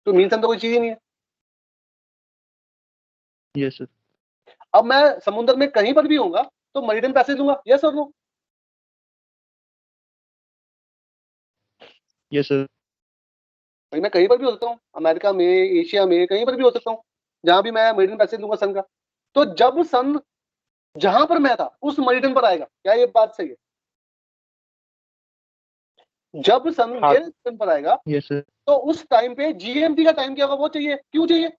तो मीन सन तो कोई चीज ही नहीं है। Yes sir. अब मैं समुद्र में कहीं पर भी होऊंगा तो मेरिडियन पैसेज लूंगा, यस और नो? Yes sir. भाई मैं कहीं पर भी हो सकता हूँ, अमेरिका में, एशिया में, कहीं पर भी हो सकता हूँ, जहां भी मैं मेरिडियन पैसेज लूंगा सन का। तो जब सन जहां पर मैं था उस मेरिडियन पर आएगा, क्या ये बात सही है? जब सन हाँ। मेरे मेरिडियन पर आएगा यस सर। तो उस टाइम पे जीएमटी का टाइम क्या होगा वो चाहिए। क्यों चाहिए?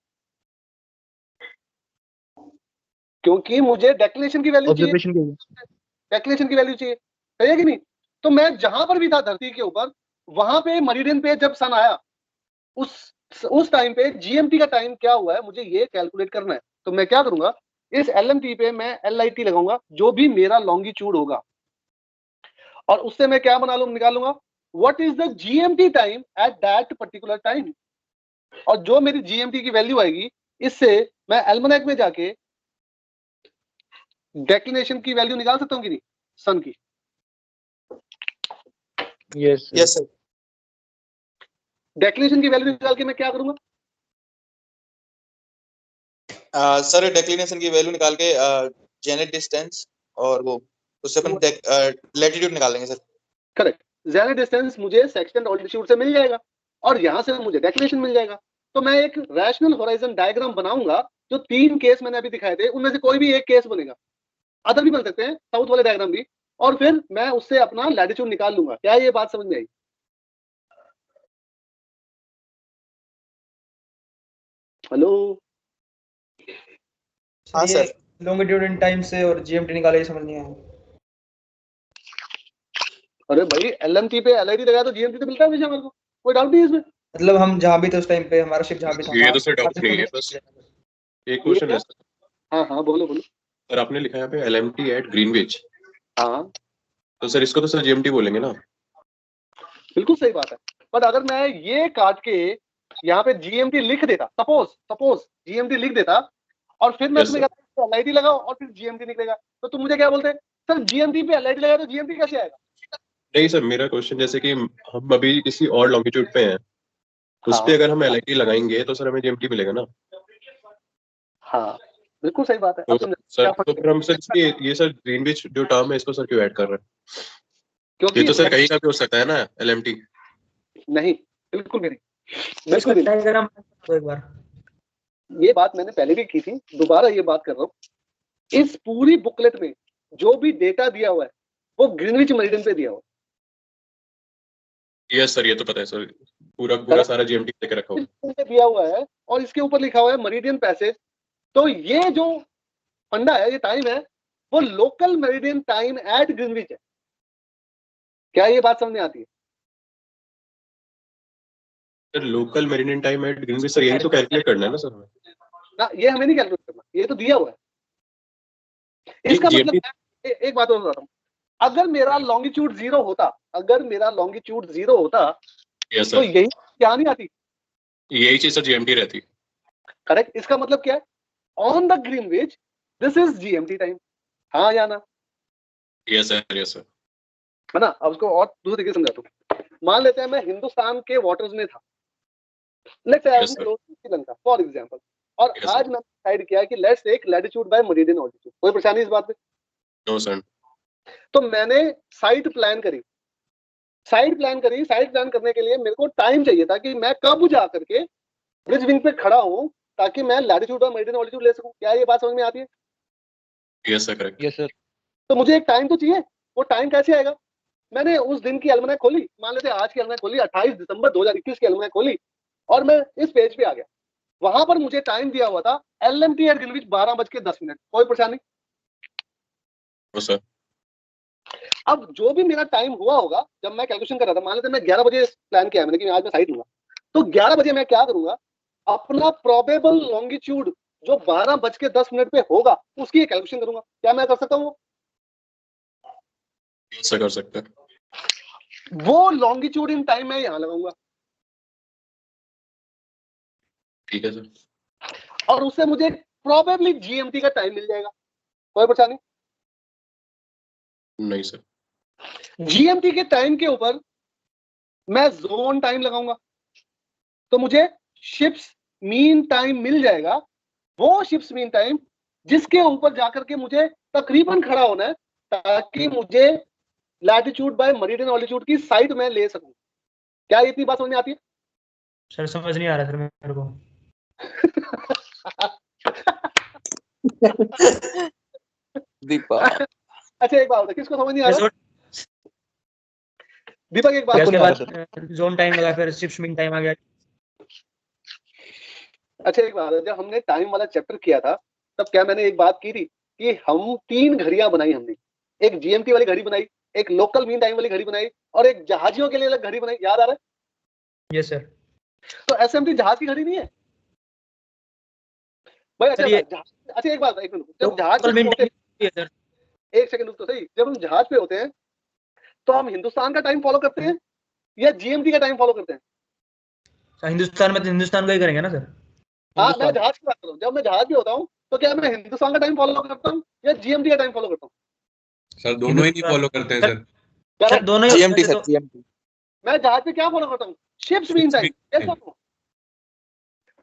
क्योंकि मुझे डेक्लेरेशन की वैल्यू चाहिए। ऑब्जर्वेशन के लिए। डेक्लेरेशन की वैल्यू चाहिए, सही है कि नहीं? तो मैं जहां पर भी था धरती के ऊपर, वहां पे मेरिडियन पे जब सन आया, उस टाइम पे जीएमटी का टाइम क्या हुआ है मुझे ये कैलकुलेट करना है। तो मैं क्या करूंगा, इस एलएमटी पे मैं एलआईटी लगाऊंगा, जो भी मेरा लॉन्गिट्यूड होगा, और उससे मैं क्या बना लूंगा, निकाल लूंगा what is the GMT time at that particular time. और जो मेरी जीएमटी की वैल्यू आएगी, इससे मैं एल्मनेक में जाके डेक्लिनेशन की वैल्यू निकाल सकता हूँ कि नहीं, सन की। Yes yes sir. डेक्लिनेशन की वैल्यू निकाल के मैं क्या करूंगा, सर डेक्लिनेशन की वैल्यू निकाल के जेनेट डिस्टेंस और वो उससे अपन लैटिट्यूड निकालेंगे सर। करेक्ट। जेनेट डिस्टेंस मुझे सेक्सटेंट ऑल्टीट्यूड से मिल जाएगा, और यहां से मुझे डेक्लिनेशन मिल जाएगा। तो मैं एक रैशनल होराइजन डायग्राम बनाऊंगा, जो 3 केस मैंने अभी दिखाए थे उनमें से कोई भी एक केस बनेगा, अदर भी बन सकते हैं, साउथ वाले डायग्राम भी, और फिर मैं उससे अपना लैटिट्यूड निकाल लूंगा। क्या ये बात समझ में आई? हेलो? हाँ सर। लॉन्गिट्यूड इन टाइम से और जीएमटी निकाले, समझ नहीं आया। अरे भाई एलएमटी पे एलआईटी लगाया तो जीएमटी तो मिलता है हमेशा, मेरे को कोई डाउट नहीं है इसमें। मतलब हम जहाँ भी थे उस टाइम पे, हमारा शिप जहाँ भी था, ये तो सर डाउट नहीं है, बस एक क्वेश्चन है सर। हाँ हाँ बोलो बोलो। सर आपने लिखा है यहाँ पे एलएमटी एट ग्रीनविच, हाँ तो सर इसको तो सर जीएमटी बोलेंगे ना? बिल्कुल सही बात है, पर अगर मैं ये काट के यहाँ पे जीएमटी लिख देता, सपोज जीएमटी लिख देता, और फिर मैं Yes, तुम्हें sir. कहता एलआईटी लगाओ और फिर जीएमटी निकलेगा, तो तुम मुझे क्या बोलते? सर जीएमटी पे एलआईटी लगाया तो जीएमटी कैसे आएगा? नहीं सर, मेरा क्वेश्चन जैसे कि हम अभी किसी और लॉन्गिट्यूड पे हैं, उस पे अगर हम एलआईटी लगाएंगे तो सर हमें जीएमटी मिलेगा ना? हाँ बिल्कुल सही बात है। तो अब समझ सर क्या तो फर्क फिर हम सर ये सर ग्रीनविच जो टर्म है इसको सर क्यों ऐड कर रहे हैं? क्योंकि ये तो सर कहीं का भी हो सकता है ना एलएमटी। नहीं, बिल्कुल भी नहीं, बिल्कुल भी नहीं। डायग्राम एक बार, ये बात मैंने पहले भी की थी, दोबारा ये बात कर रहा हूँ। इस पूरी बुकलेट में जो भी डेटा दिया हुआ है वो ग्रीनविच मेरिडियन पे दिया हुआ यस सर, ये तो पता है सर, पूरा सारा जीएमटी लेके रखा हुआ है। है, दिया हुआ है, और इसके ऊपर लिखा हुआ है मेरिडियन पैसेज। तो ये जो फंडा है, ये टाइम है, वो local meridian time at Greenwich है। क्या ये बात समझ में आती है? Sir local meridian time at Greenwich, sir यही तो कैलकुलेट करना है ना सर हमें? ना, ये हमें नहीं कैलकुलेट करना, ये तो दिया हुआ है। इसका मतलब एक बात और बताता हूँ, अगर मेरा लॉन्गिट्यूड 0 होता, अगर मेरा लॉन्गिट्यूड 0 होता, यस तो सर, यही क्या नहीं आती? यही चीज सर जीएमटी रहती। करेक्ट। इसका मतलब क्या है? On the Greenwich this is GMT time. हाँ या ना? Yes sir, yes sir. है ना? अब उसको और दूसरे तरीके से समझाता हूँ। मान लेते हैं मैं हिंदुस्तान के वाटर्स में था, let's say I Yes, am sir. Close to Sri Lanka for example, और Yes, sir. आज मैंने डिसाइड किया कि let's take latitude by meridian altitude. कोई परेशानी इस बात में? No sir. तो मैंने साइट प्लान करी, साइट प्लान करने के लिए मेरे को टाइम चाहिए था कि मैं कब जा करके ब्रिज विंग पे खड़ा हूं, ताकि मैं लैटिट्यूड और मेरिडियन ऑल्टीट्यूड ले सकूं। क्या ये बात समझ में आती है? Yes sir, correct. Yes sir. तो मुझे एक टाइम तो चाहिए, वो टाइम कैसे आएगा? मैंने उस दिन की एल्मनाक खोली, मान लेते हैं आज की एल्मनाक खोली, 28 दिसंबर 2021 की एल्मनाक खोली, और मैं इस पेज पे आ गया। वहां पर मुझे टाइम दिया हुआ था एलएमटी एट ग्रीनविच 12:10। कोई परेशानी? No sir. अब जो भी मेरा टाइम हुआ होगा जब मैं कैलकुलेशन कर रहा था, मान लेते हैं मैं 11 बजे प्लान किया मैंने कि आज मैं साइट लूंगा, तो 11 बजे मैं क्या करूंगा, अपना प्रोबेबल लॉन्गिट्यूड जो 12:10 पे होगा उसकी कैलकुलेशन करूंगा। क्या मैं कर सकता हूँ? यस सर, कर सकते हैं। वो लॉन्गिट्यूड इन टाइम मैं यहां लगाऊंगा, ठीक है सर। और उससे मुझे प्रोबेबली जीएमटी का टाइम मिल जाएगा। कोई परेशानी? नहीं सर। जीएमटी के टाइम के ऊपर मैं जोन टाइम लगाऊंगा, तो मुझे शिप्स मीन टाइम मिल जाएगा, वो शिप्स मीन टाइम जिसके ऊपर जाकर के मुझे तकरीबन खड़ा होना है ताकि मुझे लैटिट्यूड बाय मेरिडियन ऑल्टीट्यूड की साइड में ले सकूं। क्या ये इतनी बात समझ में आती है? सर समझ नहीं आ रहा सर मेरे को। दीपा अच्छा एक बात बता, किसको समझ नहीं आ रहा? दीपक एक बात उसके बता। बाद जोन टाइम लगा, फिर शिफ्ट मीन टाइम आ गया। अच्छा एक बात है, जब हमने टाइम वाला चैप्टर किया था तब क्या मैंने एक बात की थी कि हम 3 घड़ियां बनाई हमने, एक जीएमटी वाली घड़ी बनाई, एक लोकल मीन टाइम वाली घड़ी बनाई और एक जहाजियों के लिए अलग घड़ी बनाई, याद आ रहा है? Yes sir. तो एसएमटी जहाज की घड़ी नहीं है भाई? अच्छा अच्छा एक बात, एक मिनट, जब जहाज पे होते हैं, सर एक सेकंड रुक तो सही, जब हम जहाज पे होते हैं तो हम हिंदुस्तान का टाइम फॉलो करते हैं या जीएमटी का टाइम फॉलो करते हैं? हिंदुस्तान में तो हिंदुस्तान का ही करेंगे ना सर। हाँ मैं जहाज की बात कर रहा हूँ, जब मैं जहाज पे होता हूँ तो क्या मैं हिंदुस्तान का टाइम फॉलो करता हूँ या जीएमटी का टाइम फॉलो करता हूँ? सर दोनों ही नहीं फॉलो करते हैं सर। सर दोनों ही जीएमटी होते सर हैं, तो जीएमटी। मैं जहाज पे क्या फॉलो करता हूँ? Ships mean time. कैसा हूँ?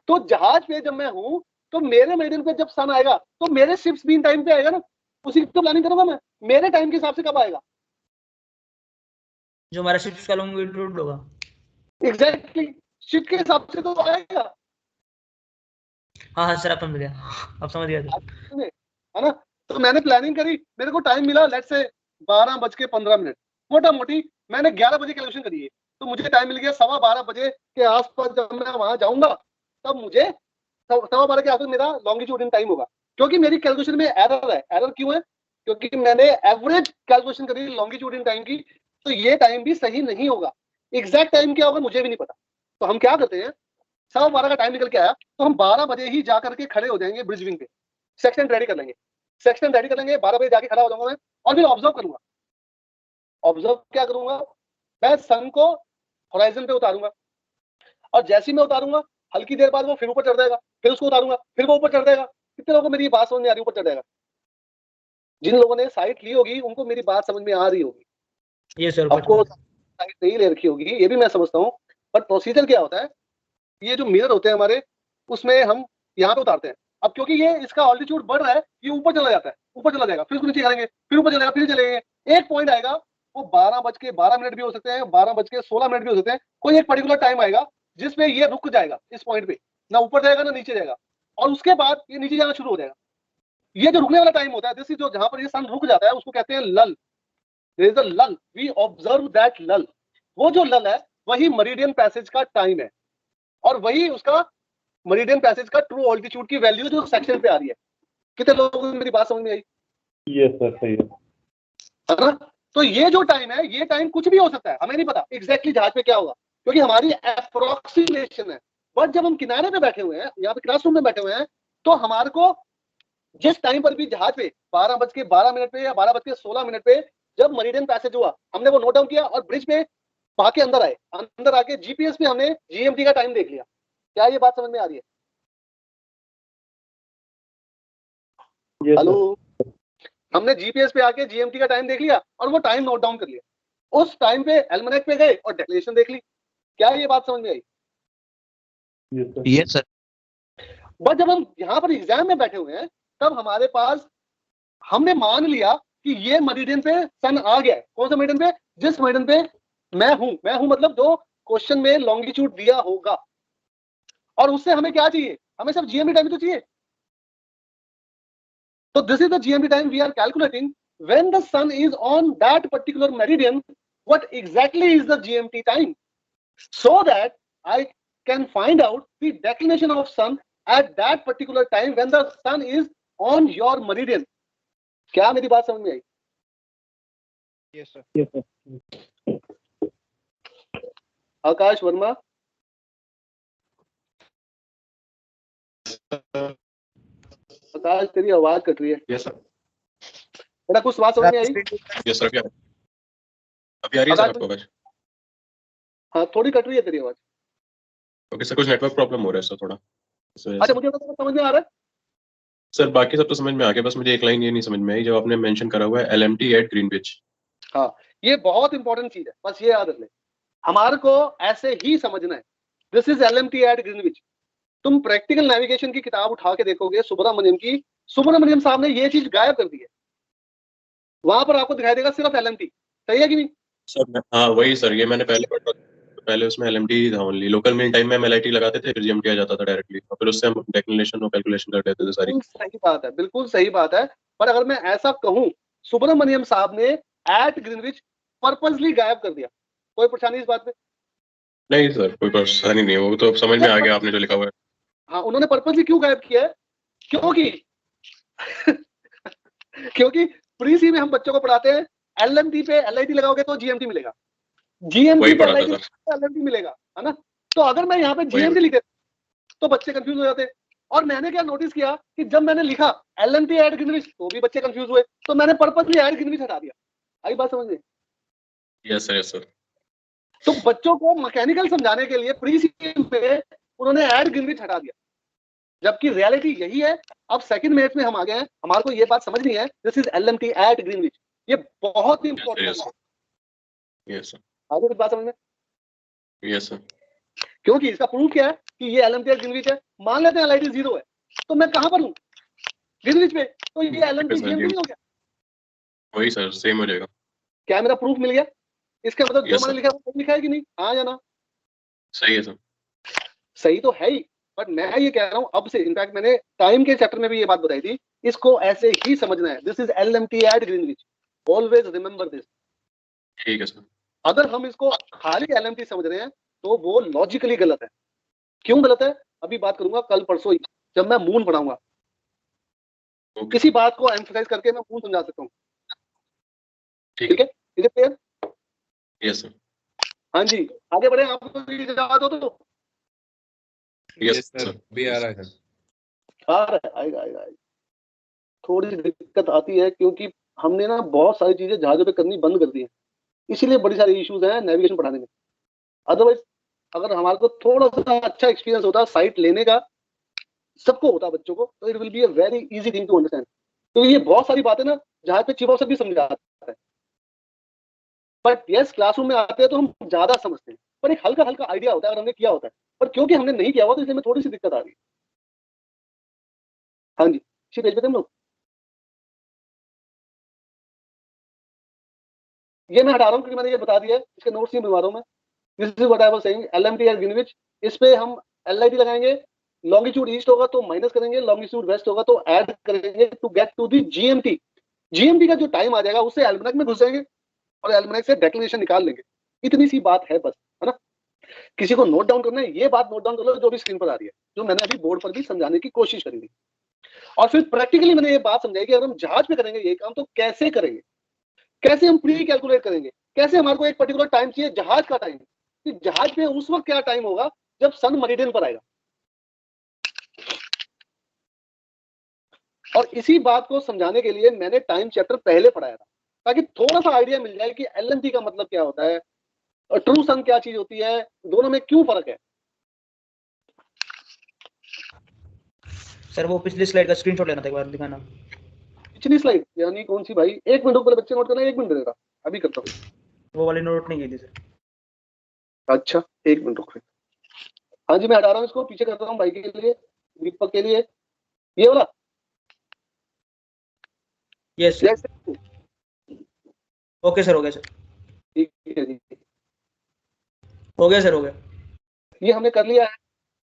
तो जहाज पे जब मैं हूँ तो मेरे मेरिडियन पे जब सन आएगा तो मेरे शिप्स मीन टाइम पे आएगा ना, उसी की तो प्लानिंग करूंगा मैं। मेरे टाइम के हिसाब से कब आएगा? जो हमारा शिफ्ट का लॉन्गिट्यूड होगा। एग्जैक्टली शिप के हिसाब से तो आएगा। हाँ हाँ सर, आप समझ गया, आप समझ गया सर। है ना? तो मैंने प्लानिंग करी, मेरे को टाइम मिला लेट्स से 12:15, मोटा मोटी मैंने 11 बजे कैलकुलेशन करी है, तो मुझे टाइम मिल गया 12:15 बजे के आसपास। जब मैं वहां जाऊंगा तब मुझे 12:15 के आसपास मेरा लॉन्गिट्यूडिन टाइम होगा, क्योंकि मेरी कैलकुलेशन में एरर है। एरर क्यों है? क्योंकि मैंने एवरेज कैलकुलेशन करी लॉन्गिट्यूडिन टाइम की, तो ये टाइम भी सही नहीं होगा। एग्जैक्ट टाइम क्या होगा मुझे भी नहीं पता। तो हम क्या करते हैं, 12:15 का टाइम निकल के आया तो हम 12 बजे ही जाकर के खड़े हो जाएंगे ब्रिज विंग पे, सेक्शन रेडी कर लेंगे। सेक्शन रेडी कर लेंगे, 12 बजे जाके खड़ा हो जाऊंगा मैं और फिर ऑब्जर्व करूंगा। ऑब्जर्व क्या करूंगा? मैं सन को होराइजन पे उतारूंगा और जैसे ही मैं उतारूंगा हल्की देर बाद वो फिर ऊपर चढ़ जाएगा, फिर उसको उतारूंगा, फिर वो ऊपर चढ़ जाएगा। कितने लोगों को मेरी बात समझ में आ रही है? ऊपर चढ़ जाएगा। जिन लोगों ने साइट ली होगी उनको मेरी बात समझ में आ रही होगी। ये सर आपको साइट नहीं ले रखी होगी ये भी मैं समझता हूँ, बट प्रोसीजर क्या होता है, ये जो मिरर होते हैं हमारे उसमें हम यहाँ पे उतारते हैं। अब क्योंकि ये इसका ऑल्टीट्यूड बढ़ रहा है, ये ऊपर चला जाता है, ऊपर चला जाएगा, फिर उसको नीचे करेंगे, फिर ऊपर चलेगा, फिर चलेंगे। एक पॉइंट आएगा, वो 12:12 भी हो सकते हैं, 12:16 भी हो सकते हैं। कोई एक पर्टिकुलर टाइम आएगा जिसमें ये रुक जाएगा इस पॉइंट पे, ना ऊपर जाएगा ना नीचे जाएगा, और उसके बाद ये नीचे जाना शुरू हो जाएगा। ये जो रुकने वाला टाइम होता है, दिस इज जो जहां पर ये सन रुक जाता है उसको कहते हैं लल। देयर इज अ लल, वी ऑब्जर्व दैट लल। वो जो लल है वही मेरिडियन पैसेज का टाइम है, और वही उसका मेरिडियन पैसेज का ट्रू ऑल्टीट्यूड की वैल्यू जो सेक्शन पे आ रही है। कितने लोगों को मेरी बात समझ में आई? यस सर, सही है ना? तो ये जो टाइम है, ये टाइम कुछ भी हो सकता है, हमें नहीं पता एग्जैक्टली जहाज पे क्या होगा, क्योंकि हमारी अप्रोक्सीमेशन है। बट जब हम किनारे पे बैठे हुए हैं, यहाँ पे क्लासरूम में बैठे हुए हैं, तो हमारे को जिस टाइम पर भी जहाज पे 12:12 पे या 12:16 पे जब मेरिडियन पैसेज हुआ, हमने वो नोट डाउन किया और ब्रिज पे आके अंदर आए। अंदर आके जीपीएस पे हमने जीएमटी का टाइम देख लिया। क्या ये बात समझ में आ रही है? Yes hello, sir. हमने जीपीएस पे आके जीएमटी का टाइम देख लिया और वो टाइम नोट डाउन कर लिया। उस टाइम पे एल्मनेक पे गए और डेक्लेरेशन देख ली। क्या ये बात समझ में आई? Yes sir. बट जब हम यहाँ पर एग्जाम में बैठे हुए हैं तब हमारे पास, हमने मान लिया कि ये मेरिडियन पे सन आ गया है। कौन सा मेरिडियन पे? जिस मेरिडियन पे मैं हूं मतलब जो क्वेश्चन में लॉन्गिट्यूड दिया होगा। और उससे हमें क्या चाहिए? हमें सिर्फ जीएमटी टाइम तो चाहिए। So this is the GMT time we are calculating. When the sun is on that particular meridian, what exactly is the GMT time? So that I can find out the declination of sun at that particular time when the sun is on your meridian. क्या मेरी बात समझ में आई? Yes sir. Yes sir. Akash Verma, Akash तेरी आवाज cut रही है। Yes sir. बेटा कुछ बात समझ में आई? यस सर, अभी आ रही है सर आपको आवाज? हाँ थोड़ी कट रही है तेरी आवाज। ओके सर, कुछ नेटवर्क प्रॉब्लम हो रहा है सर थोड़ा। अच्छा मुझे तो समझ में आ रहा है सर, बाकी सब तो समझ में आ गया, बस मुझे एक लाइन ये नहीं समझ में आई जब आपने मेंशन करा हुआ है एलएमटी एट ग्रीनविच। हाँ ये बहुत इंपॉर्टेंट चीज है, बस ये याद रख ले। हमारे को ऐसे ही समझना है, this is LMT at Greenwich. तुम प्रैक्टिकल नेविगेशन की किताब उठा के देखोगे सुब्रमण्यम की, सुब्रमण्यम साहब ने ये चीज गायब कर दी है। वहां पर आपको दिखाई देगा सिर्फ LMT, सही है कि नहीं? सर हाँ वही सर, ये मैंने पहले पढ़ा, पहले उसमें LMT था ओनली, लोकल मिल टाइम में हम LIT लगाते थे, फिर GMT आ जाता था डायरेक्टली, और फिर उससे हम डेक्लिनेशन और कैलकुलेशन कर लेते थे सारी। बिल्कुल सही बात है, बिल्कुल सही बात है। पर अगर मैं ऐसा कहूं, सुब्रमण्यम साहब ने एट ग्रीनविच पर्पसली गायब कर दिया, कोई परेशानी इस बात में? नहीं सर, कोई परेशानी नहीं है, वो तो समझ में आ गया आपने जो लिखा हुआ है। हाँ, उन्होंने पर्पसली क्यों गायब किया है? क्योंकि क्योंकि प्री सी में हम बच्चों को पढ़ाते हैं LMT पे LIT लगाओगे तो GMT मिलेगा, GMT वही पे पढ़ा था LIT सर। LMT मिलेगा, है ना? तो अगर मैं यहाँ पे GMT लिख देता तो बच्चे कंफ्यूज हो जाते। और मैंने क्या नोटिस किया कि जब मैंने लिखा LMT एट ग्रीनविच तो भी बच्चे कंफ्यूज हुए, तो मैंने पर्पसली एट ग्रीनविच हटा दिया। आई बात समझ में? Yes sir, yes sir. तो बच्चों को मैकेनिकल समझाने के लिए प्री सी में उन्होंने एट ग्रीनविच हटा दिया, जबकि रियलिटी यही है। अब सेकंड मिनट में हम आ गए हैं, हमारे को ये बात समझनी है, this is LMT at Greenwich, ये बहुत ही इंपॉर्टेंट है। यस सर, आगे बात समझ में? Yes sir. क्योंकि इसका प्रूफ क्या है कि ये LMT एट ग्रीनविच है। मान लेते हैं LIT 0 है, तो मैं कहां पर हूं? ग्रीनविच पे, तो ये LMT GMT नहीं हो गया? वही सर, सेम हो जाएगा। क्या मेरा प्रूफ मिल गया? इसका मतलब जो Yes, मैंने sir. लिखा है वो सही लिखा है कि नहीं? हाँ या ना? सही है सर। सही तो है ही, बट मैं ये कह रहा हूं अब से, इनफैक्ट मैंने टाइम के चैप्टर में भी ये बात बताई थी, इसको ऐसे ही समझना है। This is LMT at Greenwich, always remember this. ठीक है सर। अगर हम इसको खाली LMT समझ रहे हैं तो वो लॉजिकली गलत है। क्यों गलत है अभी बात करूंगा, कल परसों ही जब मैं मून पढ़ाऊंगा। किसी बात को एम्फसाइज करके मैं मून समझा सकता हूँ। ठीक है, is it clear? Yes sir. हाँ जी, आगे बढ़े, आपको इजाजत हो तो? Yes sir, sir. भी आ रहा है सर। आ रहा है, आएगा आएगा आएगा। थोड़ी सी दिक्कत आती है क्योंकि हमने ना बहुत सारी चीजें जहाजों पे करनी बंद कर दी है, इसीलिए बड़ी सारी इश्यूज हैं नेविगेशन पढ़ाने में। अदरवाइज अगर हमारे को थोड़ा सा अच्छा एक्सपीरियंस होता साइट लेने का, सबको होता बच्चों को, तो it will be a very easy thing to understand. तो ये बहुत सारी बातें ना जहाज पे चीफ ऑफिसर भी समझाता है, बट यस क्लासरूम में आते हैं तो हम ज्यादा समझते हैं, पर एक हल्का हल्का आइडिया होता है अगर हमने किया होता है, पर क्योंकि हमने नहीं किया हुआ तो इसलिए में थोड़ी सी दिक्कत आ रही है। हाँ जी, इसी पेज पे थे हम लोग। ये मैं हटा रहा हूँ क्योंकि मैंने ये बता दिया है, इसके नोट्स नहीं बनवा रहा हूँ मैं। This is what I was saying, LMT at Greenwich, इस पे हम LIT लगाएंगे, लॉन्गिट्यूड ईस्ट होगा तो माइनस करेंगे, लॉन्गिट्यूड वेस्ट होगा तो ऐड करेंगे to get to the GMT। GMT का जो टाइम आ जाएगा उससे एल्मनाक में घुस जाएंगे और एल्मनाक से डेक्लिनेशन निकाल लेंगे। इतनी सी बात है बस, है ना? किसी को नोट डाउन करना है, ये बात नोट डाउन कर लो जो भी स्क्रीन पर आ रही है, जो मैंने अभी बोर्ड पर भी समझाने की कोशिश करी थी। और फिर प्रैक्टिकली मैंने ये बात समझाई कि अगर हम जहाज पे करेंगे ये काम तो कैसे करेंगे, कैसे हम प्री कैलकुलेट करेंगे, कैसे हमारे को एक पर्टिकुलर टाइम चाहिए जहाज का टाइम, कि जहाज पे उस वक्त क्या टाइम होगा जब सन मेरिडियन पर आएगा। और इसी बात को समझाने के लिए मैंने टाइम चैप्टर पहले पढ़ाया था, ताकि थोड़ा सा आइडिया मिल जाए कि LMT का मतलब क्या होता है और ट्रू सन क्या चीज होती है, दोनों में क्यों फर्क है। सर वो पिछली स्लाइड का स्क्रीनशॉट लेना था, एक बार दिखाना। पिछली स्लाइड यानी कौन सी भाई? एक मिनट पहले बच्चे नोट करना, एक मिनट देगा, अभी करता हूँ। वो वाली नोट नहीं की थी सर। अच्छा एक मिनट रुक। हाँ जी, मैं हटा रहा हूँ इसको, पीछे करता हूँ भाई के लिए, दीपक के लिए, ये वाला। यस ओके सर, हो गया सर, ठीक है जी, हो गया सर, हो गया। ये हमने कर लिया है।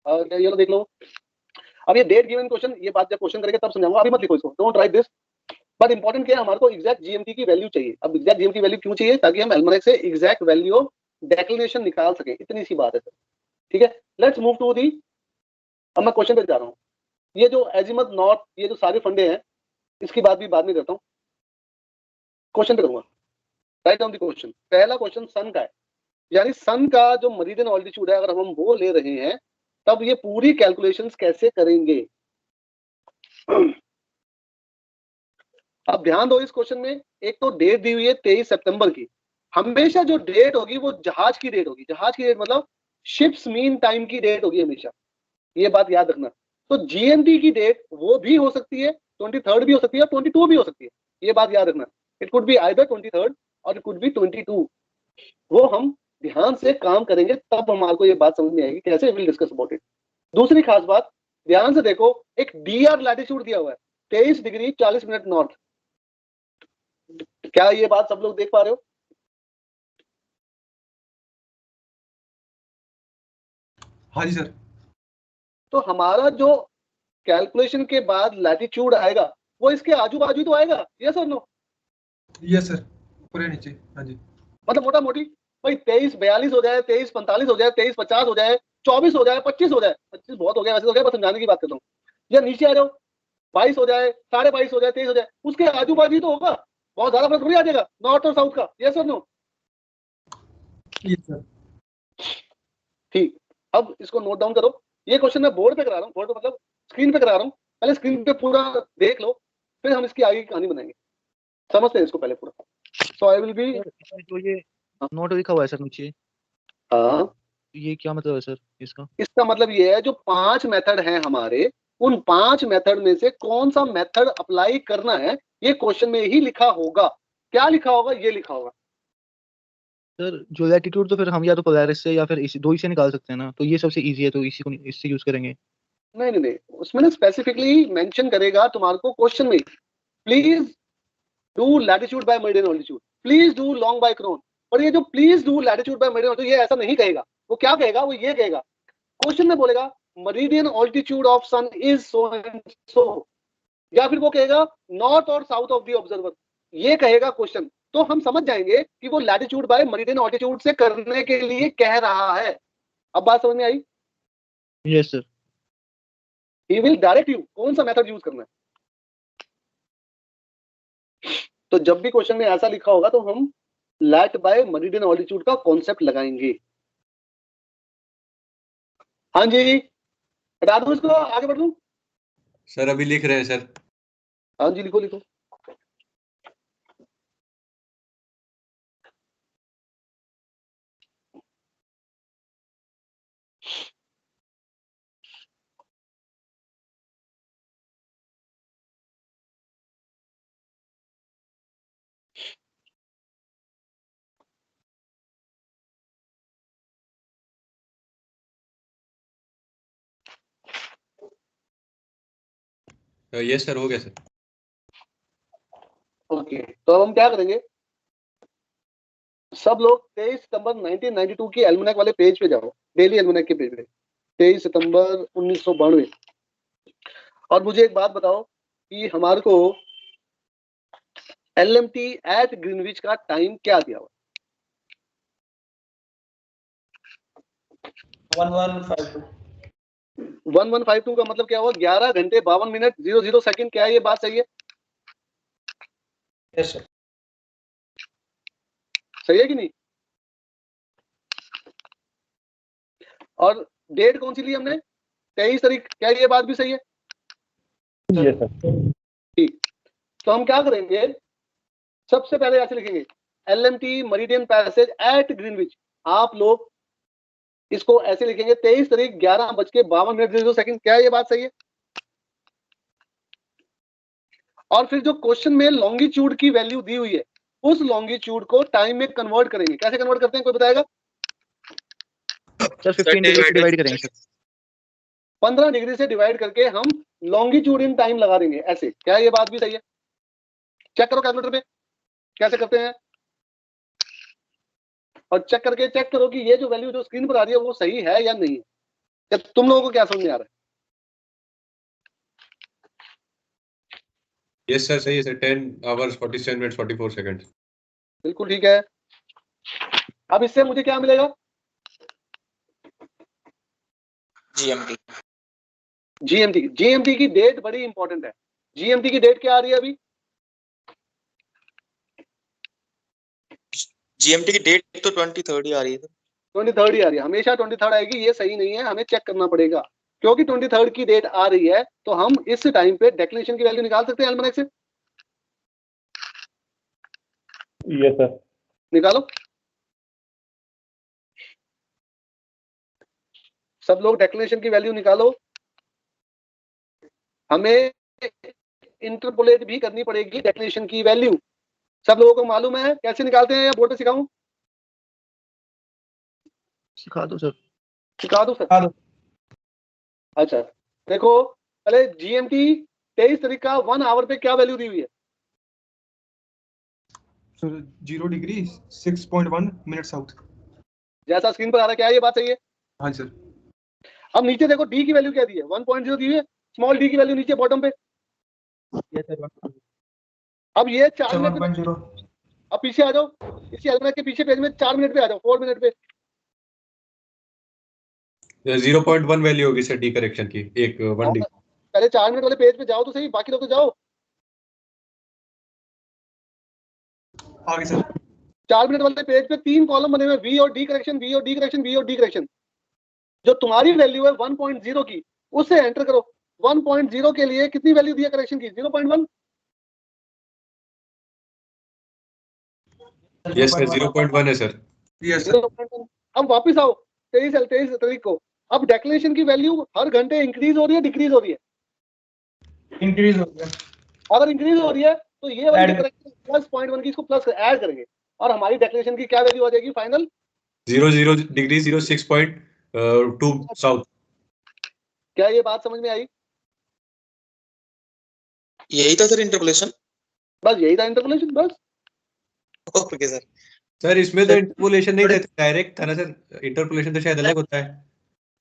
और ये लो देख लो। अब ये डेट गिवन क्वेश्चन, ये बात जब क्वेश्चन करेंगे तब समझाऊंगा, अभी मत लिखो इसको, don't write this. But important क्या है, हमारे को एग्जैक्ट GMT की वैल्यू चाहिए। अब एग्जैक्ट GMT वैल्यू क्यों चाहिए? ताकि हम एल्मनाक से एग्जैक्ट वैल्यू ऑफ डेक्लिनेशन निकाल सके, इतनी सी बात है सर। ठीक है, लेट्स मूव टू दी। अब मैं क्वेश्चन पे जा रहा हूँ। ये जो एजिमथ नॉर्थ, ये जो सारे फंडे हैं, इसकी बात भी बाद में करता हूँ, क्वेश्चन पे करूंगा। Write down the question. पहला क्वेश्चन सन का है, यानी सन का जो मेरिडियन ऑल्टीट्यूड है अगर हम वो ले रहे हैं तब ये पूरी कैलकुलेशंस कैसे करेंगे। अब ध्यान दो इस क्वेश्चन में, एक तो डेट दी हुई है 23 सितंबर की। हमेशा जो डेट होगी वो जहाज की डेट होगी, जहाज की डेट मतलब शिप्स मीन टाइम की डेट होगी हमेशा, ये बात याद रखना। तो GMT की डेट वो भी हो सकती है, 23 भी हो सकती है, 22 भी हो सकती है, ये बात याद रखना। इट कुड बी आइदर 23 और इट कुड बी 22। वो हम ध्यान से काम करेंगे तब हमारे को ये बात समझ में आएगी कैसे, विल डिस्कस अबाउट इट। दूसरी खास बात, ध्यान से देखो, एक DR लैटिट्यूड दिया हुआ है 23 डिग्री 40 मिनट नॉर्थ। क्या ये बात सब लोग देख पा रहे हो? हाँ जी सर। तो हमारा जो कैलकुलेशन के बाद लैटिट्यूड आएगा वो इसके आजू बाजू तो आएगा, यस और नो? यस सर, पूरे नीचे। हाँ जी। मतलब मोटा मोटी भाई 23-42 हो जाए, 23-45 हो जाए, 23-50 हो जाए, 24 हो जाए, 25 हो जाए, 25 बहुत हो गया वैसे तो, क्या बस समझाने की बात करता हूँ, या नीचे आ जाओ 22 हो जाए, 22.5 हो जाए, 23 हो जाए, उसके आजू बाजू तो होगा, बहुत ज्यादा फर्क थोड़ी आ जाएगा नॉर्थ और साउथ का, यस और नो? Yes sir. ठीक, अब इसको नोट डाउन करो। ये क्वेश्चन मैं बोर्ड पे करा रहा हूँ, बोर्ड पे मतलब स्क्रीन पे करा रहा हूँ, पहले स्क्रीन पे पूरा देख लो, फिर हम इसकी आगे की कहानी बनाएंगे, समझते हैं इसको पहले पूरा। सो आई विल बी, जो ये नोट लिखा हुआ है सर नीचे, हाँ, ये क्या मतलब है सर इसका? इसका मतलब ये है जो 5 मेथड हैं हमारे, उन 5 मेथड में से कौन सा मेथड अप्लाई करना है, ये क्वेश्चन में ही लिखा होगा। क्या लिखा होगा? ये लिखा होगा। सर जो लैटिट्यूड तो फिर हम या तो पोलैरिस से या फिर इसी दो ही से निकाल सकते हैं ना, तो ये सबसे इजी है तो इसी को इससे यूज करेंगे। नहीं नहीं नहीं, उसमें ना स्पेसिफिकली मेंशन करेगा तुम्हारे को क्वेश्चन में, please do latitude by meridian altitude, please do long by chron. और ये जो please do latitude by meridian altitude, ये ऐसा नहीं कहेगा। वो क्या कहेगा? वो ये कहेगा, क्वेश्चन में बोलेगा meridian altitude of sun is so and so, या फिर वो कहेगा नॉर्थ और साउथ ऑफ द ऑब्जर्वर, ये कहेगा क्वेश्चन। तो हम समझ जाएंगे कि वो लैटिट्यूड बाय मेरिडियन ऑल्टीट्यूड से करने के लिए कह रहा है। अब बात समझ में आई? Yes sir. He will direct you कौन सा मेथड यूज करना है। तो जब भी क्वेश्चन में ऐसा लिखा होगा तो हम लैट बाय मेरिडियन ऑल्टीट्यूड का कॉन्सेप्ट लगाएंगे। हाँ जी, हटा दूं इसको, आगे बढ़ दूं? सर अभी लिख रहे हैं सर। हाँ जी, लिखो लिखो। यस सर, हो गया सर। ओके, तो अब हम क्या करेंगे, सब लोग 23 सितंबर 1992 की एल्मनेक वाले पेज पे जाओ, डेली एल्मनेक के पेज पे, 23 सितंबर 1992। और मुझे एक बात बताओ कि हमारे को LMT एट ग्रीनविच का टाइम क्या दिया हुआ? 1152 का मतलब क्या हुआ? 11 घंटे 52 मिनट 00 सेकंड। क्या ये बात सही है? Yes sir. सही है कि नहीं? और डेट कौन सी ली हमने? 23 तारीख। क्या ये बात भी सही है? Yes sir. ठीक, तो हम क्या करेंगे, सबसे पहले ऐसे लिखेंगे LMT meridian passage at Greenwich. आप लोग इसको ऐसे लिखेंगे 23 तारीख 11:52 00 सेकंड। क्या ये बात सही है? और फिर जो क्वेश्चन में लॉन्गिट्यूड की वैल्यू दी हुई है, उस लॉन्गिट्यूड को टाइम में कन्वर्ट करेंगे। कैसे कन्वर्ट करते हैं, कोई बताएगा? सर 15 डिग्री से डिवाइड करेंगे सर। 15 डिग्री से डिवाइड करके हम लॉन्गिट्यूड इन टाइम लगा देंगे ऐसे। क्या ये बात भी सही है? चेक करो कैलकुलेटर पे कैसे करते हैं, और चेक करके चेक करो कि ये जो वैल्यू जो स्क्रीन पर आ रही है वो सही है या नहीं है। या तुम लोगों को क्या समझ में आ रहा है? यस सर, सही है सर। 10 hours 47 minutes 44 second. बिल्कुल ठीक है। अब इससे मुझे क्या मिलेगा? GMT। GMT की डेट बड़ी इंपॉर्टेंट है। GMT की डेट क्या आ रही है अभी? GMT की डेट तो 23rd ही आ रही है। 23rd ही आ रही है, हमेशा 23rd आएगी। ये सही नहीं है, हमें चेक करना पड़ेगा। क्योंकि 23rd की डेट आ रही है तो हम इस टाइम पे डेक्लेरेशन की वैल्यू निकाल सकते हैं एल्मनेक से। Yes sir. निकालो, सब लोग डेक्लेरेशन की वैल्यू निकालो। हमें इंटरपोलेट भी करनी पड़ेगी डेक्लेरेशन की वैल्यू। सब लोगों को मालूम है कैसे निकालते हैं, या बोर्ड पे सिखाऊं? सिखा दो सर। सिखा दूं सर? अच्छा देखो पहले GMT 23 तारीख का 1 आवर पे क्या वैल्यू दी हुई है? Sir 0 degree 6.1 minute south. जैसा स्क्रीन पर आ रहा है, क्या ये बात सही है? हाँ सर। अब नीचे देखो डी की वैल्यू क्या दी है? 1.0 दी है, स्मॉल डी की वैल्यू नीचे बॉटम पे। Yes sir. अब ये 4 मिनट पे, 7.0। अब पीछे आ जाओ, इसी एल्मनाक के पीछे पेज में 4 मिनट पे आ जाओ, 4 मिनट पे। 0.1 वैल्यू होगी सर डी करेक्शन की, एक 1D। पहले 4 मिनट वाले पेज पे जाओ तो सही, बाकी लोग तो जाओ। आगे सर। 4 मिनट वाले पेज पे 3 कॉलम बने हुए, वी और डी करेक्शन, वी और डी करेक्शन, वी और डी करेक्शन। जो तुम्हारी वैल्यू है 1.0 की, उससे एंटर करो। 1.0 के लिए कितनी वैल्यू दी है करेक्शन की? 0.1। यस सर 0.1 है सर। Yes sir. 0.1। अब वापस आओ 23 तारीख को। अब डेक्लेरेशन की वैल्यू हर घंटे इंक्रीज हो रही है, डिक्रीज हो रही है? इंक्रीज हो गया। अगर इंक्रीज हो रही है तो ये वाली Add करेक्शन प्लस 0.1 की, इसको प्लस ऐड करेंगे और हमारी डेक्लेरेशन की क्या वैल्यू आ जाएगी फाइनल? 0 degree 06.2 south. क्या ये बात समझ में आई? यही था सर इंटरपोलेशन। बस यही था इंटरपोलेशन, बस। Okay sir. सर इसमें तो इंटरपोलेशन नहीं था, डायरेक्ट था ना सर। इंटरपोलेशन तो शायद अलग होता है।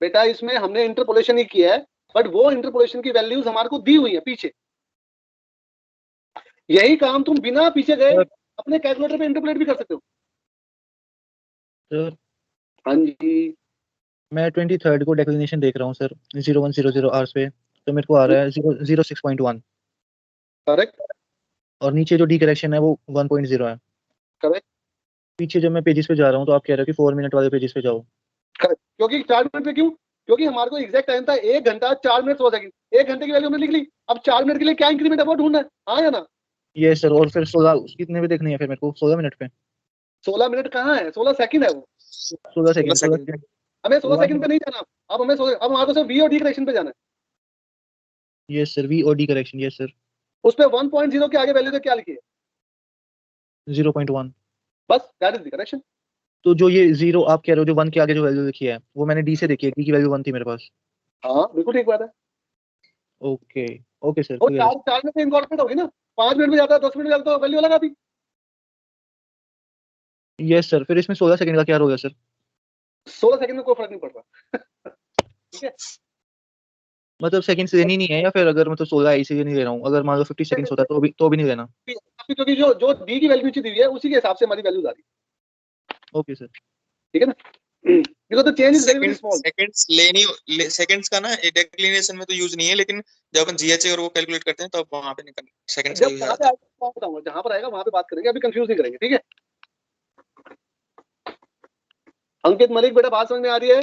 बेटा इसमें हमने इंटरपोलेशन ही किया है, बट वो इंटरपोलेशन की वैल्यूज हमारे को दी हुई है पीछे। यही काम तुम बिना पीछे गए अपने कैलकुलेटर पे इंटरपोलेट भी कर सकते हो। सर हाँ जी, मैं 23rd को डेक्लिनेशन देख रहा हूँ सर 0100 आवर्स पे, तो मेरे को आ रहा है 06.1 करेक्ट और नीचे जो डी करेक्शन है वो 1.0 है। करेक्ट पीछे जब मैं पेजेस पे जा रहा हूँ तो आप कह रहे हो कि 4 मिनट वाले पेजेस पे जाओ। करेक्ट। क्योंकि 4 मिनट पे क्यों? क्योंकि हमारे को एग्जैक्ट टाइम था 1 घंटा 4 मिनट 16 सेकंड। 1 घंटे की वैल्यू हमने लिख ली, अब 4 मिनट के लिए क्या इंक्रीमेंट है वो ढूंढना है। हाँ या ना? ये सर, और फिर 16 कितने पे देखनी है फिर मेरे को? 16 मिनट पे? 16 मिनट कहाँ है, 16 सेकंड है वो। 16 सेकंड। 16 सेकंड। हमें 16 सेकंड पे नहीं जाना, अब हमें अब हमारे को सिर्फ वी और डी करेक्शन पे जाना है। यस सर, वी और डी करेक्शन। Yes sir. उस पे 1.0 के आगे वैल्यू तो क्या लिखी है? 0.1। बस दैट इज द करेक्शन। तो जो ये 0 आप कह रहे हो, जो 1 के आगे जो वैल्यू लिखी है वो मैंने डी से देखी है, डी की वैल्यू 1 थी मेरे पास। हाँ बिल्कुल ठीक बात है। ओके ओके सर, वो क्लियर है। 4 मिनट में इनकॉर्पोरेट होगी ना, 5 मिनट में जाता है, 10 मिनट में जाता है, तो वैल्यू अलग आती। यस सर, फिर इसमें 16 सेकंड का क्या रोल है सर? 16 सेकंड में कोई फर्क नहीं पड़ता। ठीक है, मतलब सेकंड्स लेनी नहीं है, या फिर अगर मतलब 16 इसीलिए नहीं ले रहा हूँ, अगर मान लो 50 सेकंड्स होता है तो भी नहीं लेना? क्योंकि जो डी की वैल्यू नीचे दी हुई है उसी के हिसाब से हमारी वैल्यूज आ रही है। Okay sir. ठीक है ना? Because the change is very very small. Seconds seconds का ना डेक्लिनेशन में तो यूज नहीं है, लेकिन जब अपन जीएचए और वो कैलकुलेट करते हैं तो वहां पे निकल सेकंड्स का जब यूज वहां पे आता है। आएगा मैं बताऊंगा, जहां पर आएगा वहां पे बात करेंगे, अभी कंफ्यूज नहीं करेंगे। ठीक है अंकित मलिक, बेटा बात समझ में आ रही है?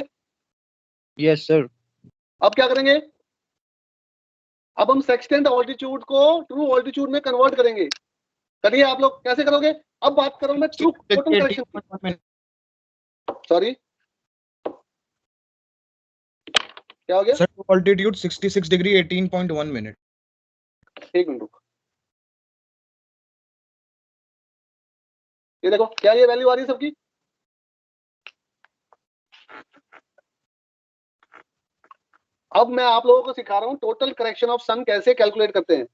Yes sir. अब क्या करेंगे? अब हम सेक्सटेंट ऑल्टीट्यूड को ट्रू ऑल्टीट्यूड में कन्वर्ट करेंगे। करिए आप लोग, कैसे करोगे? अब बात करूं मैं ट्रू टोटल करेक्शन। सॉरी क्या हो गया? Sir altitude 66 degree 18.1 minute. एक मिनट रुको, ये देखो क्या ये वैल्यू आ रही है सबकी? अब मैं आप लोगों को सिखा रहा हूं टोटल करेक्शन ऑफ सन कैसे कैलकुलेट करते हैं।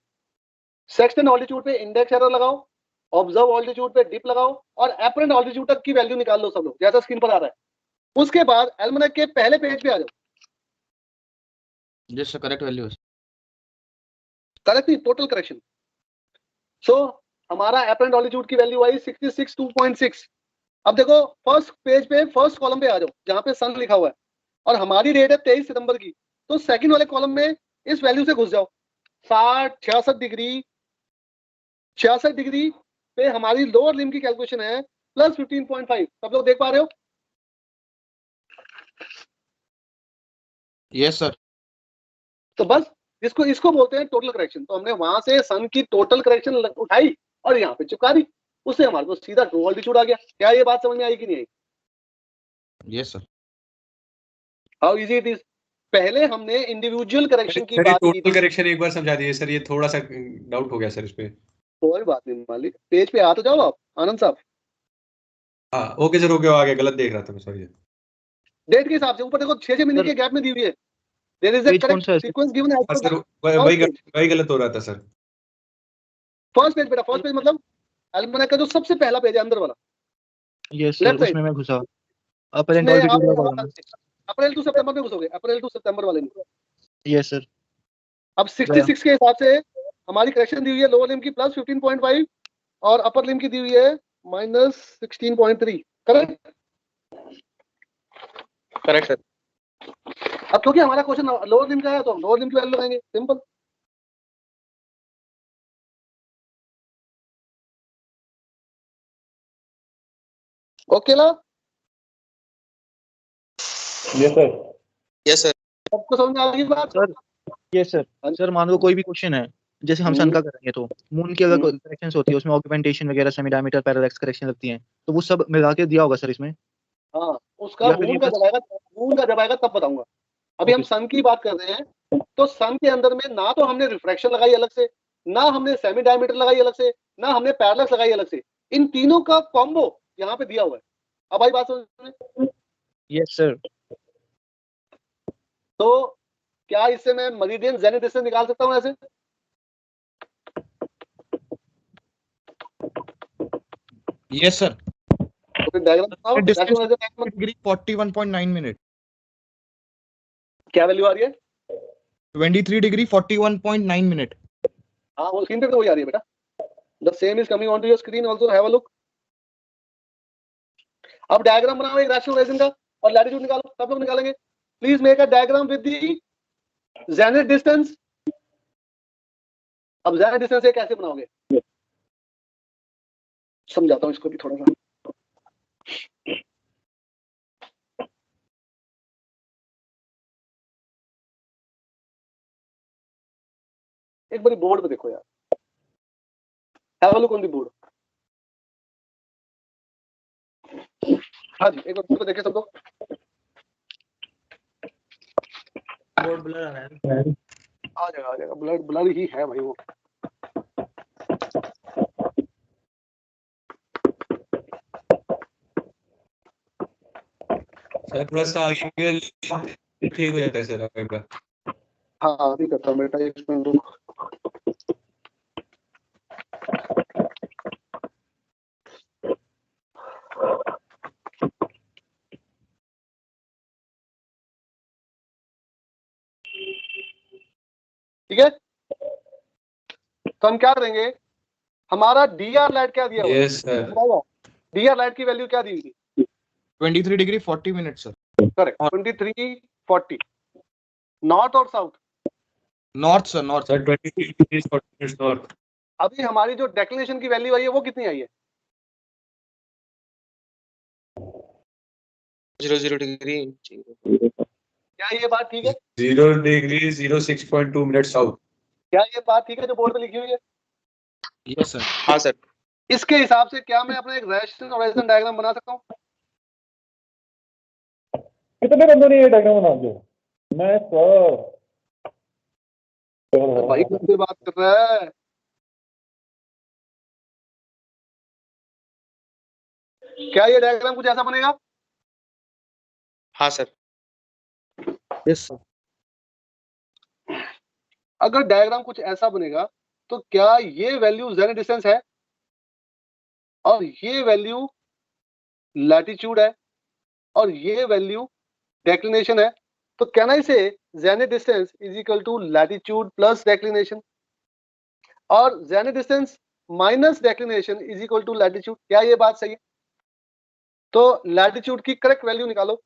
सेक्सटेंट ऑल्टीट्यूड पे इंडेक्स एरर लगाओ, ऑब्जर्व ऑल्टीट्यूड पे डिप लगाओ और एपरेंट ऑल्टीट्यूड तक की वैल्यू निकाल लो सब लोग, जैसा स्क्रीन पर आ रहा है। उसके बाद एल्मनाक के पहले पेज पे आ जाओ। यस सर, करेक्ट वैल्यू है। करेक्ट नहीं, टोटल करेक्शन। सो हमारा एपरेंट ऑल्टीट्यूड की वैल्यू आई 66.2.6। अब देखो फर्स्ट पेज पे फर्स्ट कॉलम पे आ जाओ जहां पे सन लिखा हुआ है और हमारी डेट है 23 सितंबर की, तो सेकंड वाले कॉलम में इस वैल्यू से घुस जाओ। 66 डिग्री पे हमारी लोअर लिम की कैलकुलेशन है प्लस 15.5। सब लोग देख पा रहे हो? Yes sir. तो बस इसको बोलते हैं टोटल करेक्शन। तो हमने वहां से सन की टोटल करेक्शन उठाई और यहाँ पे चिपका दी, उससे हमारे को सीधा ट्रू ऑल्टीट्यूड आ गया। क्या ये बात समझ में आई कि नहीं आई? Yes sir. How easy it is. पहले हमने इंडिविजुअल करेक्शन की सर ये बात की टोटल थी। करेक्शन एक बार समझा दीजिए सर, ये थोड़ा सा डाउट हो गया सर इस पे। कोई बात नहीं मालिक, पेज पे आ तो जाओ आप आनंद साहब। हाँ ओके सर, ओके आ गया, गलत देख रहा था मैं, सॉरी। डेट के हिसाब से ऊपर देखो 6 मिनट के गैप में दी हुई है। देयर इज अ पेज कौन सा है correct sir? Sequence given as हाँ पर सर, वही गलत हो रहा था सर। फर्स्ट पेज बेटा, फर्स्ट पेज मतलब एल्मनाक का जो सबसे पहला पेज है अंदर वाला, यस सर, लेफ्ट साइड उसमें मैं घुसा। अपर एंड उसमें आप ऑल्टीट्यूड का कॉलम है। अप्रैल टू सितंबर में घुसोगे, अप्रैल टू सितंबर वाले में। Yes sir. अब 66 के हिसाब से हमारी करेक्शन दी हुई है लोअर लिम की प्लस 15.5 और अपर लिम की दी हुई है माइनस 16.3। Correct correct sir. अब क्योंकि हमारा क्वेश्चन लोअर लिम का है तो हम लोअर लिम की वैल्यू लगाएंगे, सिंपल। ओके ना? Yes sir. Yes sir. सबको समझ में आ गई बात? Sir yes sir. सर मान लो कोई भी क्वेश्चन है, जैसे हम सन का करेंगे तो मून की अगर करेक्शंस होती है उसमें ऑक्यूपेंटेशन वगैरह, सेमी डायमीटर, पैरालैक्स करेक्शन लगती हैं, तो वो सब मिला के दिया होगा सर इसमें? हाँ, उसका या फिर ये मून का बस- जब आएगा, मून का जब आएगा तब बताऊंगा। अभी हम ओके सन की बात कर रहे हैं, तो सन के अंदर में ना तो हमने रिफ्रैक्शन लगाई अलग से, ना हमने सेमी डायमीटर लगाई अलग से, ना हमने पैरेलैक्स लगाई अलग से। इन तीनों का कॉम्बो यहाँ पे दिया हुआ है। अब आई बात समझ में? Yes sir. तो क्या इससे मैं मेरिडियन जेनिथ डिस्टेंस निकाल सकता हूँ ऐसे? Yes, sir. तो फिर डायग्राम बताओ, Distance rational measure degree 41.9 minute. क्या वैल्यू आ रही है? 23 degree 41.9 minute. हाँ, वो स्क्रीन पे तो वही आ रही है बेटा। The same is coming on to your screen also, have a look. अब डायग्राम बनाओ एक रैशनल वेरिएशन का और लैटिट्यूड निकालो, सब लोग निकालेंगे। Please make a diagram with the zenith distance. अब जेनिथ डिस्टेंस कैसे बनाओगे समझाता हूँ इसको भी थोड़ा सा। एक बारी बोर्ड पे देखो यार, have a look on the board. हाँ जी, एक बार बोर्ड पे देखे सब लोग। बोर्ड ब्लर आ रहा है। आ जाएगा, ब्लर ब्लर ही है भाई वो। सर थोड़ा सा आगे ठीक हो जाता है सर एक बार। हाँ अभी करता हूँ बेटा, एक मिनट रुको। ठीक है, तो हम क्या करेंगे, हमारा डी आर लाइट क्या दिया हुआ है? Yes sir. D R light की वैल्यू क्या दी हुई थी? 23 degree 40 minutes, sir. Correct, 2340। North और south? North, sir. North. Sir 23 degree 40 minutes और अभी हमारी जो डेक्लिनेशन की वैल्यू आई है वो कितनी आई है? 0 डिग्री। क्या ये बात ठीक है? 0 डिग्री 06.2 मिनट साउथ। क्या ये बात ठीक है जो बोर्ड पे लिखी हुई है? Yes, sir. हाँ सर। इसके हिसाब से क्या मैं अपना एक रैशनल ऑरिजिन डायग्राम बना सकता हूँ? कितने बंदों ने ये डायग्राम बना दिया? मैं सर तो भाई कौन सी बात कर रहा है? क्या ये डायग्राम कुछ ऐसा बनेगा? हाँ सर। Yes, sir. अगर डायग्राम कुछ ऐसा बनेगा तो क्या ये वैल्यू जेनिथ डिस्टेंस है और ये वैल्यू लैटिट्यूड है और ये वैल्यू डेक्लिनेशन है, तो can I say zenith distance is equal to latitude plus declination और zenith distance minus declination is equal to latitude. क्या ये बात सही है? तो लैटिट्यूड की करेक्ट वैल्यू निकालो।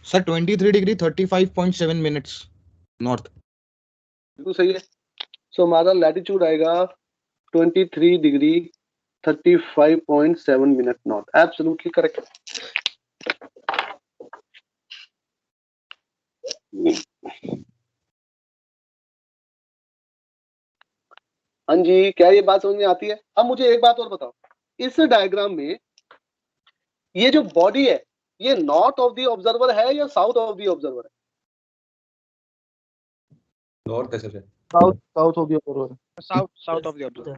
Sir, 23 degree 35.7 minutes. North. बिल्कुल सही है। सो हमारा लैटिट्यूड आएगा 23 degree 35.7 minute north. Absolutely correct. हाँ जी, क्या ये बात समझ में आती है? अब मुझे एक बात और बताओ, इस डायग्राम में ये जो बॉडी है ये नॉर्थ ऑफ द ऑब्जर्वर है या साउथ ऑफ द ऑब्जर्वर है? नॉर्थ है सर। साउथ साउथ हो गया और South of the observer.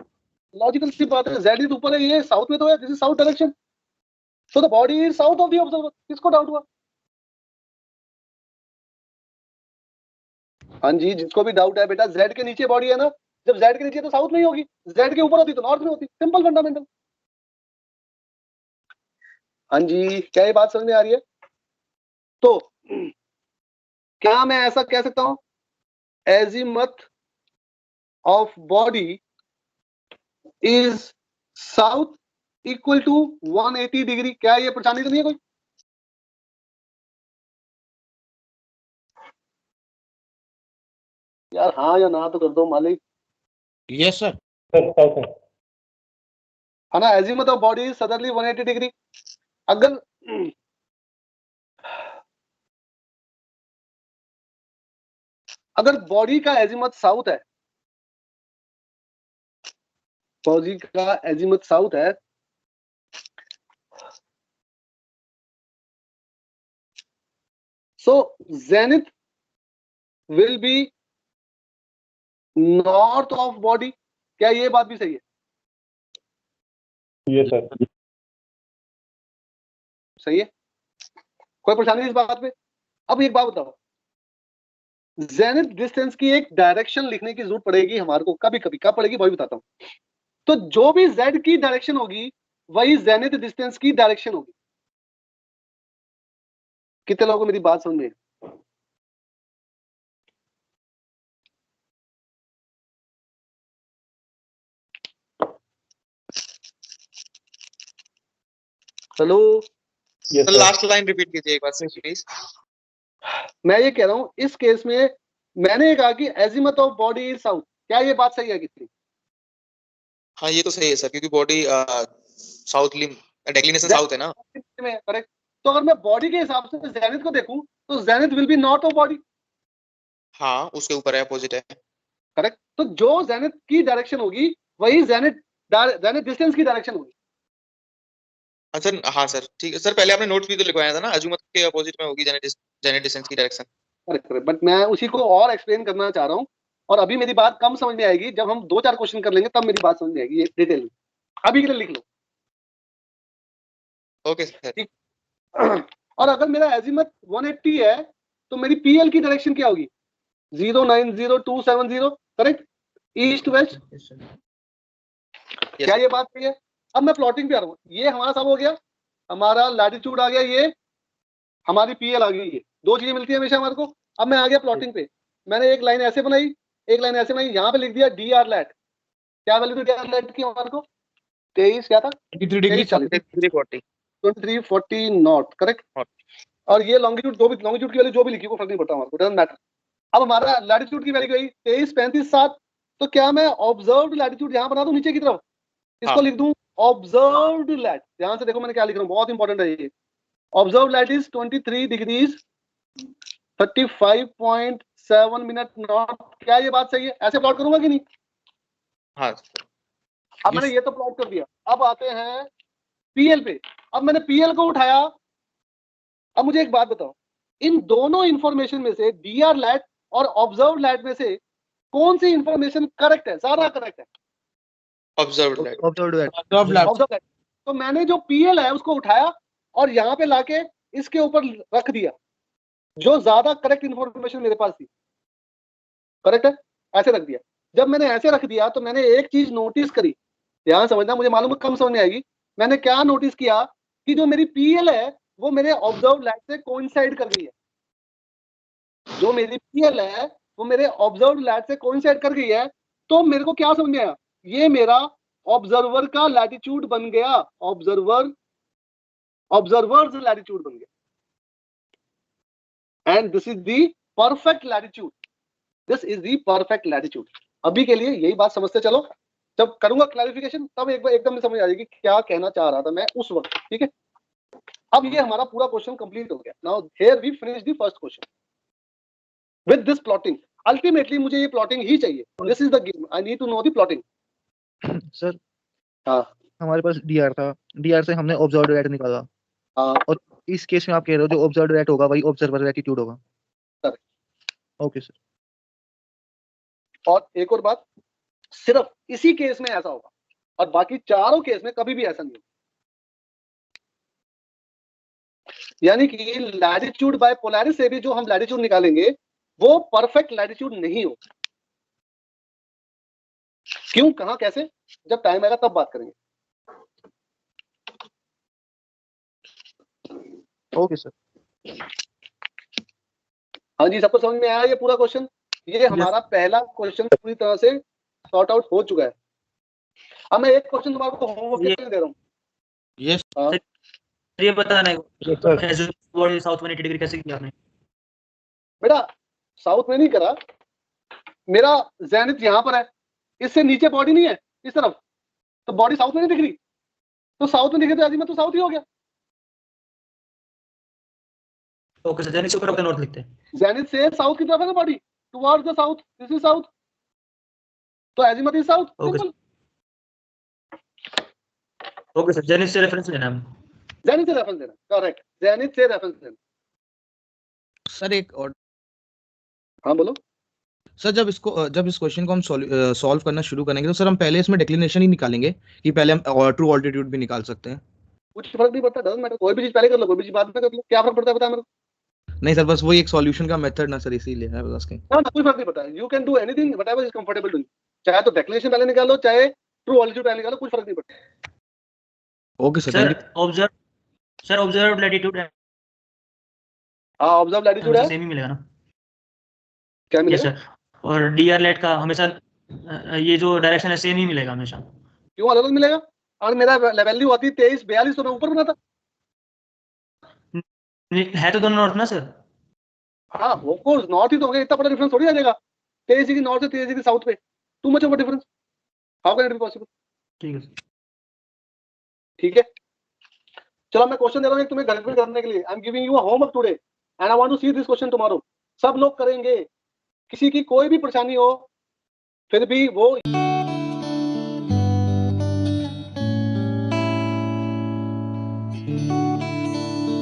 Logical सी बात है, जेड इज ऊपर है, ये साउथ में तो है, this is south direction, so the body is south of the observer. किसको डाउट हुआ? हाँ जी, जिसको भी डाउट है बेटा, जेड के नीचे बॉडी है ना, जब जेड के नीचे तो साउथ में ही होगी, जेड के ऊपर होती तो नॉर्थ में होती, सिंपल फंडामेंटल। हाँ जी, क्या ये बात समझ में आ रही है? तो क्या मैं ऐसा कह सकता हूं, azimuth of body is south equal to 180 degree? क्या ये परेशानी तो नहीं है कोई? यार हाँ या ना तो कर दो मालिक। Yes sir. है ना, एजीमथ ऑफ बॉडी इज सदरली 180 डिग्री। अगर अगर बॉडी का एजीमथ साउथ है, बॉडी का एजीमथ साउथ है, so zenith will be north of body. क्या ये बात भी सही है? ये सर सही है, कोई परेशानी नहीं इस बात पे। अब एक बात बताओ, जेनिथ डिस्टेंस की एक डायरेक्शन लिखने की जरूरत पड़ेगी हमारे को कभी कभी, कब पड़ेगी वही बताता हूं। तो जो भी जेड की डायरेक्शन होगी वही जेनिथ डिस्टेंस की डायरेक्शन होगी। कितने लोगों को मेरी बात समझ में? Hello, yes sir sir last line repeat कीजिए एक बार सर प्लीज। मैं ये कह रहा हूं इस केस में मैंने ये कहा कि एजीमथ ऑफ बॉडी इज साउथ। क्या ये बात सही है कितनी? हाँ ये तो सही है सर, क्योंकि बॉडी साउथली डेक्लिनेशन साउथ है ना। करेक्ट। तो अगर मैं बॉडी के हिसाब से जेनिथ को देखूं तो zenith will be north of body. हाँ उसके ऊपर है, अपोजिट है। करेक्ट। तो जो जेनिथ की डायरेक्शन होगी वही जेनिथ डिस्टेंस की डायरेक्शन होगी। सर हाँ सर ठीक है सर, पहले आपने नोट्स भी तो लिखवाया था ना, अजूमत के अपोजिट में होगी जेनेट डिस्टेंस की डायरेक्शन। करेक्ट करेक्ट, बट मैं उसी को और एक्सप्लेन करना चाह रहा हूँ, और अभी मेरी बात कम समझ में आएगी, जब हम 2-4 क्वेश्चन कर लेंगे तब मेरी बात समझ में आएगी ये डिटेल में। अभी के लिए लिख लो। Okay sir. और अगर मेरा एजीमथ 180 है तो मेरी पीएल की डायरेक्शन क्या होगी? 090270। Correct, east west. क्या ये बात सही है? अब मैं प्लॉटिंग पे आ रहा हूँ। ये हमारा सब हो गया, हमारा लैटिट्यूड आ गया, ये हमारी पीएल आ गई। ये दो चीजें मिलती है हमेशा हमारे को। अब मैं आ गया प्लॉटिंग पे। मैंने एक लाइन ऐसे बनाई, एक लाइन ऐसे बनाई, यहाँ पे लिख दिया डी आर लैट। क्या वैल्यू थी डी आर लैट की हमारे को? 23 क्या था? 23 डिग्री 2340 नॉट। करेक्ट। और ये लॉन्गिट्यूड, जो भी लॉन्गिट्यूड की वैल्यू जो भी लिखी वो फर्क नहीं पड़ता हमारे को, डजंट मैटर। अब हमारा लैटिट्यूड की वैल्यू गई 23, 35, 7। तो क्या मैं ऑब्जर्व्ड लैटिट्यूड यहाँ बना दूं नीचे की तरफ? इसको लिख दूं ऑब्जर्व्ड लैट। ध्यान से देखो मैंने क्या लिख रहा हूँ, बहुत इंपॉर्टेंट है ये। Observed lat is 23 degrees 35.7 minute not. क्या ये बात सही है? ऐसे प्लॉट करूंगा कि नहीं? हाँ अब मैंने ये तो प्लॉट कर दिया। अब आते हैं पीएल पे। अब मैंने पीएल को उठाया। अब मुझे एक बात बताओ, इन दोनों इंफॉर्मेशन में से डीआर लैट और ऑब्जर्व लैट में से कौन सी इंफॉर्मेशन करेक्ट है, ज्यादा करेक्ट है? Observed light. Observe lat. तो मैंने जो पीएल है उसको उठाया और यहाँ पे लाके इसके ऊपर रख दिया, जो ज्यादा करेक्ट इंफॉर्मेशन मेरे पास थी। करेक्ट है, ऐसे रख दिया। जब मैंने ऐसे रख दिया तो मैंने एक चीज नोटिस करी, ध्यान समझना, मुझे मालूम है कम समझ में आएगी। मैंने क्या नोटिस किया कि जो मेरी पीएल है वो मेरे ऑब्जर्व लाइट से कोइंसाइड कर गई है। जो मेरी पीएल है वो मेरे ऑब्जर्व लाइट से कोइंसाइड कर गई है। तो मेरे को क्या समझ में आया, ये मेरा ऑब्जर्वर का लैटिट्यूड बन गया, ऑब्जर्वर्स लैटिट्यूड बन गया। And this is the perfect latitude, this is the perfect latitude. अभी के लिए यही बात समझते चलो, जब करूंगा क्लैरिफिकेशन तब एक बार एकदम समझ आ जाएगी क्या कहना चाह रहा था मैं उस वक्त। ठीक है, अब ये हमारा पूरा क्वेश्चन कंप्लीट हो गया। Now here we finish the first question with this plotting. Ultimately मुझे ये प्लॉटिंग ही चाहिए, this is the game, I need to know the plotting. Sir हाँ हमारे पास डीआर था, डीआर से हमने ऑब्जर्व्ड रेट निकाला, हाँ और इस केस में आप कह रहे हो जो ऑब्जर्व्ड रेट होगा वही ऑब्जर्वर लैटिट्यूड होगा। Correct. Okay sir. और एक और बात, सिर्फ इसी केस में ऐसा होगा, और बाकी चारों केस में कभी भी ऐसा नहीं होगा। यानी कि लैटिट्यूड बाय पोलैरिस से भी जो हम लैटिट्यूड निकालेंगे वो परफेक्ट लैटिट्यूड नहीं होगा। क्यों, कहां, कैसे, जब टाइम आएगा तब बात करेंगे। Okay sir. हाँ जी, सबको समझ में आया ये पूरा क्वेश्चन? ये हमारा पहला क्वेश्चन पूरी तरह से सॉर्ट आउट हो चुका है। अब मैं एक क्वेश्चन तुम्हारे को होमवर्क के लिए दे रहा हूँ। यस हाँ, ये बताना है साउथ 180 डिग्री कैसे किया आपने? बेटा साउथ में नहीं करा, मेरा ज़ेनिथ यहाँ पर है, इससे नीचे बॉडी नहीं है इस तरफ, तो बॉडी साउथ में नहीं दिख रही, तो साउथ में दिखे तो आदमी तो साउथ ही हो गया। ओके सर, जेनिथ से ऊपर नॉर्थ लिखते हैं। जेनिथ से साउथ की तरफ है ना body, towards the south, this is south, तो azimuth is south. Okay simple. Okay sir, zenith से रेफरेंस लेना है। जेनिथ से रेफरेंस देना, करेक्ट, जेनिथ से रेफरेंस देना। सर एक और हाँ बोलो। सर, जब इस क्वेश्चन को हम सॉल्व करना शुरू करेंगे तो सर हम पहले इसमें डिक्लिनेशन ही निकालेंगे कि पहले हम ट्रू ऑल्टीट्यूड भी निकाल सकते हैं? कुछ फर्क नहीं पड़ता, डजंट मैटर, कोई भी चीज पहले कर लो, कोई भी चीज बाद में कर लो, क्या फर्क पड़ता है बता मेरे को? नहीं सर, बस वही एक सॉल्यूशन का मेथड ना सर, इसीलिए है बस के। ना कोई फर्क नहीं पड़ता, you can do anything whatever is comfortable to you, चाहे तो डिक्लिनेशन पहले निकालो, चाहे ट्रू ऑल्टीट्यूड पहले निकालो, कुछ फर्क नहीं पड़ता। Okay sir, thank you. Sir observe latitude है। हां, ऑब्जर्व लैटिट्यूड है, सेम ही मिलेगा ना? क्या यस मिलेगा? सर। और डीआर लेट का हमेशा ये जो डायरेक्शन है सेम ही मिलेगा हमेशा। क्यों अलग अलग मिलेगा? और मेरा वैल्यू आती 23 42 तो मैं ऊपर बनाता। है तो दोनों नॉर्थ ना सर? हाँ ऑफ कोर्स, नॉर्थ ही तो होगा, इतना बड़ा डिफरेंस थोड़ी आ जाएगा 23 डिग्री नॉर्थ से 23 डिग्री साउथ पे, too much of a difference, how can it be possible? ठीक है सर। ठीक है, चलो मैं क्वेश्चन दे रहा हूँ तुम्हें घर पे करने के लिए। I am giving you a homework today and I want to see this question tomorrow. सब लोग करेंगे, किसी की कोई भी परेशानी हो फिर भी वो